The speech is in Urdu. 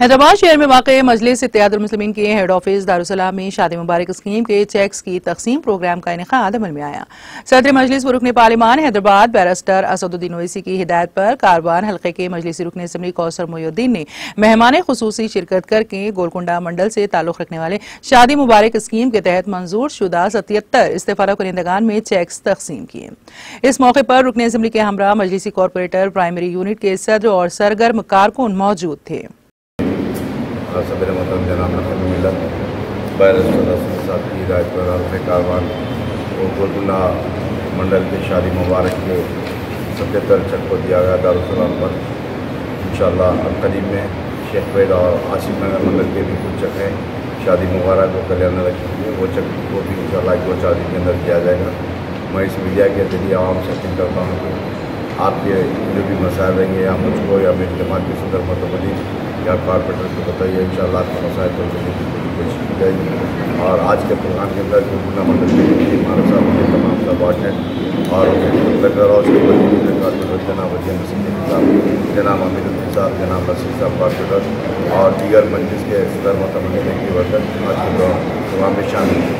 حیدرآباد شہر میں واقع مجلس اتحاد المسلمین کے ہیڈ آفس دارالسلام میں شادی مبارک اسکیم کے چیکس کی تقسیم پروگرام کا انعقاد عمل میں آیا۔ صدر مجلس و رکن پارلیمان حیدرآباد بیرسٹر اسد الدین اویسی کی ہدایت پر کاروان حلقے کے مجلسی رکن اسمبلی کوثر محی الدین نے مہمان خصوصی شرکت کر کے گولکنڈہ منڈل سے تعلق رکھنے والے شادی مبارک اسکیم کے تحت منظور شدہ 77 استفادہ کنندگان میں چیکس تقسیم کیے۔ اس موقع پر رکن اسمبلی کے ہمراہ مجلسی کارپوریٹر پرائمری یونٹ کے صدر اور سرگرم کارکن موجود تھے۔ صدر محترم جناب نقل ملت بیرسٹر اسد صاحب کی ہدایت پر حلقہ کاروان کو گولکنڈہ منڈل کے شادی مبارک کے 77 چک کو دیا گیا دارالسلام پر۔ انشاءاللہ قریب میں شیخ وید اور آصف نگر منڈل کے بھی کچھ چک ہیں شادی مبارک کو کلیان رکھیں گے، وہ چک کو بھی انشاءاللہ 2-4 دن کے اندر کیا جائے گا۔ میں اس میڈیا کے ذریعے عوام سے اپیل کرتا ہوں کہ آپ کے جو بھی مسائل رہیں گے یا مجھ کو یا میری جماعت کے صدر متولی یا کارپوریٹر کو بتائیے، انشاءاللہ آپ کے مسائل کو کرنے کی پوری کوشش کی جائے گی۔ اور آج کے پروگرام کے اندر گولکنڈہ منڈل کے مانا صاحب کے تمام سبارڈینیٹ اور لکر ہاؤس کے کارپوریٹر جناب وسیم صدیقی صاحب، جناب امیر الدین صاحب، جناب رشید صاحب کارپوریٹر اور دیگر مجلس کے صدر متولی کی ورکر آج کے پروگرام میں شامل ہیں۔